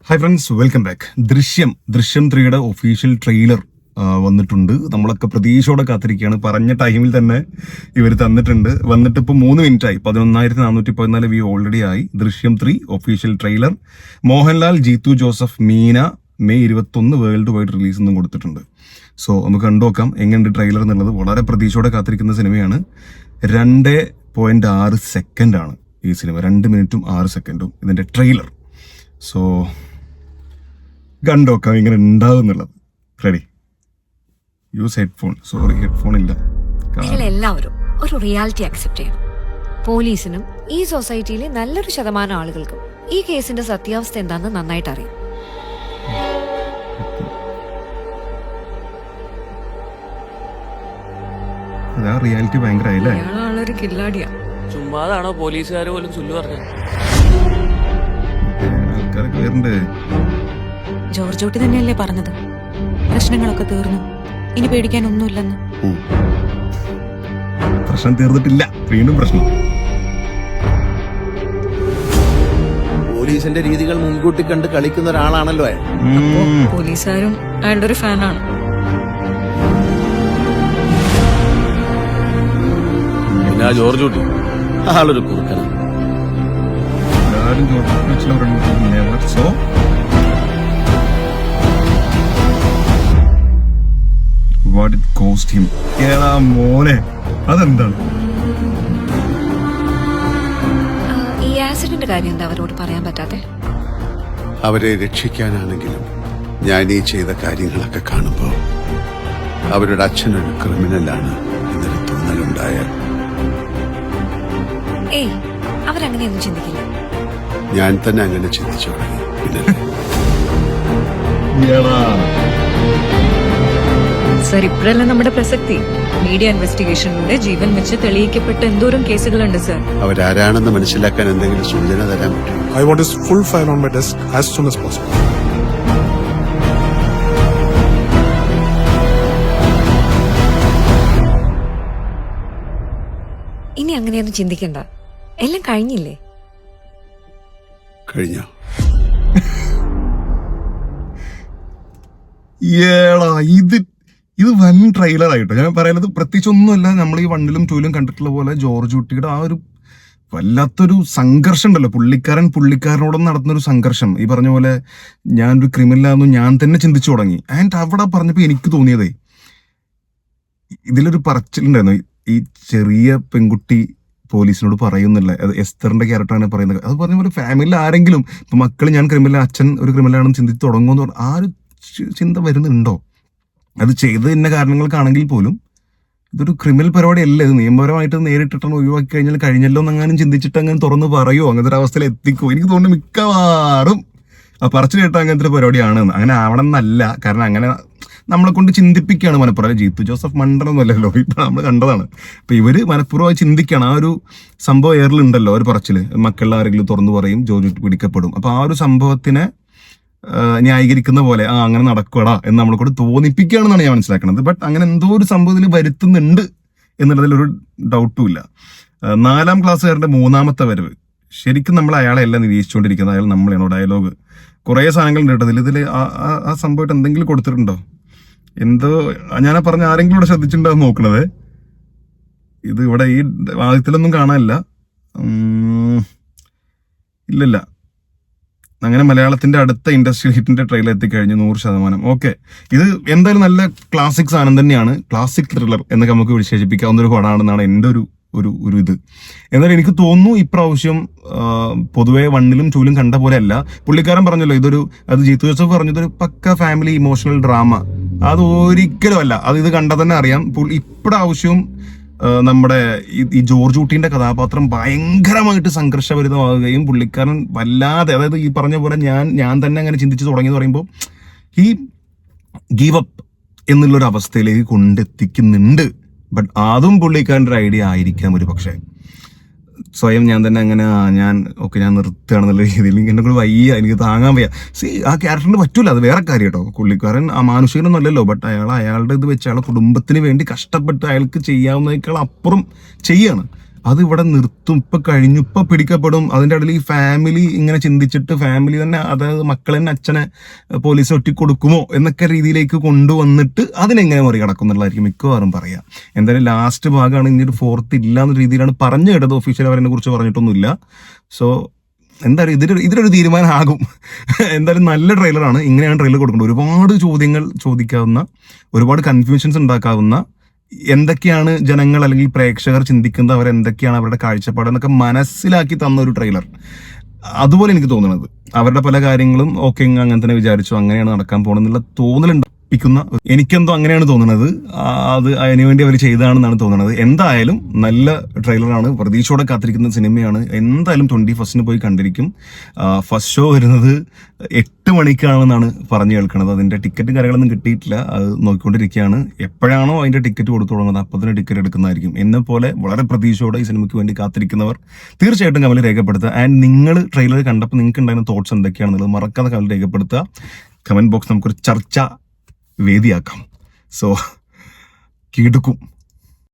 Hi friends, welcome back. ദൃശ്യം 3യുടെ official trailer വന്നിട്ടുണ്ട്. നമ്മളൊക്കെ പ്രതീക്ഷയോടെ കാത്തിരിക്കുകയാണ്. പറഞ്ഞ ടൈമിൽ തന്നെ ഇവർ തന്നിട്ടുണ്ട്. വന്നിട്ട് ഇപ്പോൾ 3 മിനിറ്റായി. 11,414 വ്യൂ ഓൾറെഡി ആയി. ദൃശ്യം 3 official trailer. Mohanlal, Jeethu Joseph, Meena May 21 world wide release എന്നും കൊടുത്തിട്ടുണ്ട്. സോ നമുക്ക് കണ്ടുനോക്കാം എങ്ങനെയുണ്ട് ട്രെയിലർ എന്നുള്ളത്. വളരെ പ്രതീക്ഷയോടെ കാത്തിരിക്കുന്ന സിനിമയാണ്. 2.6 സെക്കൻഡാണ് ഈ സിനിമ. 2 മിനിറ്റും 6 സെക്കൻഡും ഇതിന്റെ ട്രെയിലർ. സോ കണ്ടോക്കാം ഇങ്ങനെ ഉണ്ടാവും എന്നുള്ളത്. Ready? Use headphone. Sorry, headphone ഇല്ല. എല്ലാവരും ഒരു റിയാലിറ്റി അക്സെപ്റ്റ് ചെയ്യണം. പോലീസിനും ഈ സൊസൈറ്റിയിലെ നല്ലൊരു ശതമാനം ആളുകൾക്കും ഈ കേസിന്റെ സത്യാവസ്ഥ എന്താണെന്ന് നന്നായിട്ട് അറിയാം. അതാ റിയാലിറ്റി ഭയങ്കരമായില്ലേ? അയാളൊരു കില്ലാടിയാ. ചുമ്മാതാണോ പോലീസുകാർ പോലും ചൊല്ലു പറഞ്ഞത്? ആൾക്കാരൊക്കെ വരുന്നുണ്ട്. ജോർജ് കുട്ടി തന്നെയല്ലേ പറഞ്ഞത് പ്രശ്നങ്ങളൊക്കെ തീർന്നു, ഇനി പേടിക്കാനൊന്നുമില്ലെന്ന്. പ്രശ്നം തീർന്നിട്ടില്ല, വീണ്ടും പ്രശ്നം. പോലീസിന്റെ രീതികൾ മുൻകൂട്ടി കണ്ട് കളിക്കുന്ന ഒരാളാണല്ലോ അയാൾ. പോലീസുകാരും അയാളുടെ ഒരു ഫാനാണ്. പിന്നെ ജോർജ് കുട്ടി ആളൊരു കുറുക്കനാണ്. എല്ലാവരും never so. What it cost him. ഏടാ മോനെ, അതെന്താണ്? ഈ ആക്സിഡന്റ് കാര്യം എന്താ അവരോട് പറയാൻ പറ്റാത്തെ? അവരെ രക്ഷിക്കാനാണെങ്കിലും ഞാൻ ഈ ചെയ്ത കാര്യങ്ങളൊക്കെ കാണുമ്പോൾ അവരുടെ അച്ഛനൊരു ക്രിമിനലാണ് എന്നൊരു തോന്നലുണ്ടായാൽ ഏയ്, അവരങ്ങനെയൊന്നും ചിന്തിക്കില്ല. ഞാൻ തന്നെ അങ്ങനെ ചിന്തിച്ചു തുടങ്ങി. പിന്നെ ഏടാ, സർ, ഇപ്പോഴല്ല നമ്മുടെ പ്രസക്തി. മീഡിയ ഇൻവെസ്റ്റിഗേഷനിലൂടെ ജീവൻ വെച്ച് തെളിയിക്കപ്പെട്ട എന്തോരം കേസുകളുണ്ട് സർ. അവരാരാണെന്ന് മനസ്സിലാക്കാൻ എന്തെങ്കിലും സൂചന തരാൻ പറ്റും? I want his full file on my desk as soon as possible. ഇനി അങ്ങനെയൊന്നും ചിന്തിക്കണ്ട, എല്ലാം കഴിഞ്ഞില്ലേ? കഴിഞ്ഞോ? ഏടാ, ഇത് വൻ ട്രെയിലർ ആയിട്ടോ. ഞാൻ പറയുന്നത് പ്രത്യേകിച്ച് ഒന്നുമല്ല. നമ്മൾ ഈ 1ലും 2ലും കണ്ടിട്ടുള്ള പോലെ ജോർജ് കുട്ടിയുടെ ആ ഒരു വല്ലാത്തൊരു സംഘർഷം ഉണ്ടല്ലോ. പുള്ളിക്കാരനോടൊന്നും നടത്തുന്നൊരു സംഘർഷം. ഈ പറഞ്ഞ പോലെ ഞാനൊരു ക്രിമിനലാണെന്ന് ഞാൻ തന്നെ ചിന്തിച്ചു തുടങ്ങി. ആൻഡ് അവിടെ പറഞ്ഞപ്പോൾ എനിക്ക് തോന്നിയതേ, ഇതിലൊരു പറച്ചിലുണ്ടായിരുന്നു. ഈ ചെറിയ പെൺകുട്ടി പോലീസിനോട് പറയുന്നില്ല, അത് എസ്തറിന്റെ ക്യാരക്ടറാണ് പറയുന്നത്. അത് പറഞ്ഞ പോലെ ഫാമിലിയിൽ ആരെങ്കിലും ഇപ്പൊ മക്കൾ ഞാൻ ക്രിമിനൽ, അച്ഛൻ ഒരു ക്രിമിനലാണെന്ന് ചിന്തിച്ച് തുടങ്ങുമെന്ന് പറഞ്ഞാൽ ആ ഒരു ചിന്ത വരുന്നുണ്ടോ? അത് ചെയ്ത് ഇന്ന കാരണങ്ങൾക്കാണെങ്കിൽ പോലും ഇതൊരു ക്രിമിനൽ പരിപാടിയല്ല. ഇത് നിയമപരമായിട്ട് നേരിട്ടിട്ടാണ് ഒഴിവാക്കി കഴിഞ്ഞല്ലോ എന്നങ്ങനെ ചിന്തിച്ചിട്ട് അങ്ങനെ തുറന്ന് പറയുമോ? അങ്ങനത്തെ ഒരു അവസ്ഥയിൽ എത്തിക്കോ? എനിക്ക് തോന്നുന്നു മിക്കവാറും ആ പറച്ചിൽ കേട്ട അങ്ങനത്തെ ഒരു പരിപാടിയാണ്. അങ്ങനെ ആവണം എന്നല്ല, കാരണം അങ്ങനെ നമ്മളെ കൊണ്ട് ചിന്തിപ്പിക്കുകയാണ് മനഃപൂർവ്വം. ജീത്തു ജോസഫ് മണ്ടനൊന്നുമല്ലല്ലോ, ഇപ്പൊ നമ്മൾ കണ്ടതാണ്. അപ്പൊ ഇവര് മനഃപൂർവ്വം ചിന്തിക്കണം. ആ ഒരു സംഭവം എയറിലുണ്ടല്ലോ, ഒരു പറച്ചില് മക്കളിൽ ആരെങ്കിലും തുറന്നു പറയും, ജോലി പിടിക്കപ്പെടും. അപ്പൊ ആ ഒരു സംഭവത്തിനെ ന്യായീകരിക്കുന്ന പോലെ അങ്ങനെ നടക്കടാ എന്ന് നമ്മളെ കൂടെ തോന്നിപ്പിക്കുകയാണെന്നാണ് ഞാൻ മനസ്സിലാക്കുന്നത്. ബട്ട് അങ്ങനെ എന്തോ ഒരു സംഭവത്തിൽ വരുത്തുന്നുണ്ട് എന്നുള്ളതിൽ ഒരു ഡൗട്ടും ഇല്ല. 4ാം ക്ലാസ്സുകാരന്റെ 3ാമത്തെ വരവ്, ശരിക്കും നമ്മൾ അയാളെ എല്ലാം നിരീക്ഷിച്ചുകൊണ്ടിരിക്കുന്നത്. അയാൾ നമ്മളാണോ? ഡയലോഗ് കുറേ സാധനങ്ങൾ ഉണ്ട് ഇതിൽ. ആ സംഭവമായിട്ട് എന്തെങ്കിലും കൊടുത്തിട്ടുണ്ടോ? എന്തോ ഞാൻ പറഞ്ഞ ആരെങ്കിലും ഇവിടെ ശ്രദ്ധിച്ചിട്ടുണ്ടോ നോക്കണത്? ഇത് ഇവിടെ ഈ ആദ്യത്തിലൊന്നും കാണാനില്ല. ഇല്ലില്ല. അങ്ങനെ മലയാളത്തിന്റെ അടുത്ത ഇൻഡസ്ട്രിയൽ ഹിറ്റിന്റെ ട്രെയിലർ എത്തിക്കഴിഞ്ഞു 100%. ഓക്കെ, ഇത് എന്തായാലും നല്ല ക്ലാസിക് സാധനം തന്നെയാണ്. ക്ലാസിക് ത്രില്ലർ എന്നൊക്കെ നമുക്ക് വിശേഷിപ്പിക്കാവുന്ന ഒരു പടമാണെന്നാണ് എൻ്റെ ഒരു ഇത്. എന്നാലും എനിക്ക് തോന്നുന്നു ഇപ്രാവശ്യം പൊതുവെ 1ലും 2ലും കണ്ട പോലെ അല്ല. പുള്ളിക്കാരൻ പറഞ്ഞല്ലോ അത് ജീത്തു ജോസഫ് പറഞ്ഞു, ഇതൊരു പക്ക ഫാമിലി ഇമോഷണൽ ഡ്രാമ. അത് ഒരിക്കലും അല്ല. അത് ഇത് കണ്ടാൽ തന്നെ അറിയാം. ഇപ്രാവശ്യവും നമ്മുടെ ഈ ജോർജ് കുട്ടീന്റെ കഥാപാത്രം ഭയങ്കരമായിട്ട് സംഘർഷഭരിതമാവുകയും പുള്ളിക്കാരൻ വല്ലാതെ, അതായത് ഈ പറഞ്ഞ പോലെ ഞാൻ തന്നെ അങ്ങനെ ചിന്തിച്ചു തുടങ്ങിയെന്ന് പറയുമ്പോൾ ഈ ഗീവ് അപ്പ് എന്നുള്ളൊരു അവസ്ഥയിലേക്ക് കൊണ്ടെത്തിക്കുന്നുണ്ട്. ബട്ട് അതും പുള്ളിക്കാരൻ്റെ ഒരു ഐഡിയ ആയിരിക്കാം ഒരു പക്ഷേ. സ്വയം ഞാൻ തന്നെ അങ്ങനെ ഞാൻ നിർത്തുകയാണെന്നുള്ള രീതിയിൽ എന്നെ കൂടെ വയ്യ, എനിക്ക് താങ്ങാൻ വയ്യ. ആ ക്യാരക്ടറിന് പറ്റൂല, അത് വേറെ കാര്യം കേട്ടോ. പുള്ളിക്കാരൻ ആ മാനുഷികനൊന്നും അല്ലല്ലോ. ബട്ട് അയാളുടെ ഇത് വെച്ച് അയാളുടെ കുടുംബത്തിന് വേണ്ടി കഷ്ടപ്പെട്ട് അയാൾക്ക് ചെയ്യാവുന്നതിനേക്കാൾ അപ്പുറം ചെയ്യാണ്. അത് ഇവിടെ നിർത്തും, ഇപ്പൊ കഴിഞ്ഞു, ഇപ്പൊ പിടിക്കപ്പെടും. അതിന്റെ ഇടയിൽ ഈ ഫാമിലി ഇങ്ങനെ ചിന്തിച്ചിട്ട് ഫാമിലി തന്നെ, അതായത് മക്കൾ തന്നെ അച്ഛനെ പോലീസ് ഒറ്റിക്കൊടുക്കുമോ എന്നൊക്കെ രീതിയിലേക്ക് കൊണ്ടുവന്നിട്ട് അതിനെങ്ങനെ മറികടക്കും എന്നുള്ളതായിരിക്കും മിക്കവാറും പറയാം. എന്തായാലും ലാസ്റ്റ് ഭാഗമാണ്, ഇനി ഒരു ഫോർത്ത് ഇല്ല എന്ന രീതിയിലാണ് പറഞ്ഞു കേട്ടത്. ഒഫീഷ്യൽ അവരെ കുറിച്ച് പറഞ്ഞിട്ടൊന്നുമില്ല. സോ എന്തായാലും ഇതിലൊരു തീരുമാനമാകും. എന്തായാലും നല്ല ട്രെയിലറാണ്. ഇങ്ങനെയാണ് ട്രെയിലർ കൊടുക്കേണ്ടത്. ഒരുപാട് ചോദ്യങ്ങൾ ചോദിക്കാവുന്ന, ഒരുപാട് കൺഫ്യൂഷൻസ് ഉണ്ടാക്കാവുന്ന, എന്തൊക്കെയാണ് ജനങ്ങൾ അല്ലെങ്കിൽ പ്രേക്ഷകർ ചിന്തിക്കുന്നത്, അവരെന്തൊക്കെയാണ് അവരുടെ കാഴ്ചപ്പാട് എന്നൊക്കെ മനസ്സിലാക്കി തന്ന ഒരു ട്രെയിലർ. അതുപോലെ എനിക്ക് തോന്നുന്നത് അവരുടെ പല കാര്യങ്ങളും ഓക്കെ അങ്ങനെ തന്നെ വിചാരിച്ചു, അങ്ങനെയാണ് നടക്കാൻ പോകണമെന്നുള്ള തോന്നലുണ്ടാക്കുന്ന, എനിക്കെന്തോ അങ്ങനെയാണ് തോന്നുന്നത്. അത് അതിനുവേണ്ടി അവർ ചെയ്തതാണെന്നാണ് തോന്നുന്നത്. എന്തായാലും നല്ല ട്രെയിലറാണ്, പ്രതീക്ഷയോടെ കാത്തിരിക്കുന്ന സിനിമയാണ്. എന്തായാലും 21 പോയി കണ്ടിരിക്കും. ഫസ്റ്റ് ഷോ വരുന്നത് 8 മണിക്കാണെന്നാണ് പറഞ്ഞു കേൾക്കുന്നത്. അതിന്റെ ടിക്കറ്റും കാര്യങ്ങളൊന്നും കിട്ടിയിട്ടില്ല, അത് നോക്കിക്കൊണ്ടിരിക്കുകയാണ്. എപ്പോഴാണോ അതിന്റെ ടിക്കറ്റ് കൊടുത്തു തുടങ്ങുന്നത് അപ്പോൾ തന്നെ ടിക്കറ്റ് എടുക്കുന്നതായിരിക്കും. എന്നെ പോലെ വളരെ പ്രതീക്ഷയോടെ ഈ സിനിമയ്ക്ക് വേണ്ടി കാത്തിരിക്കുന്നവർ തീർച്ചയായിട്ടും കമന്റ് രേഖപ്പെടുത്തുക. ആൻഡ് നിങ്ങൾ ട്രെയിലർ കണ്ടപ്പോൾ നിങ്ങൾക്ക് ഉണ്ടായിരുന്ന തോട്ട്സ് എന്തൊക്കെയാണെന്നുള്ളത് മറക്കാതെ കമന്റ് രേഖപ്പെടുത്തുക. കമന്റ് ബോക്സ് നമുക്കൊരു ചർച്ച വേദിയാക്കാം. സോ കീടുക്കും.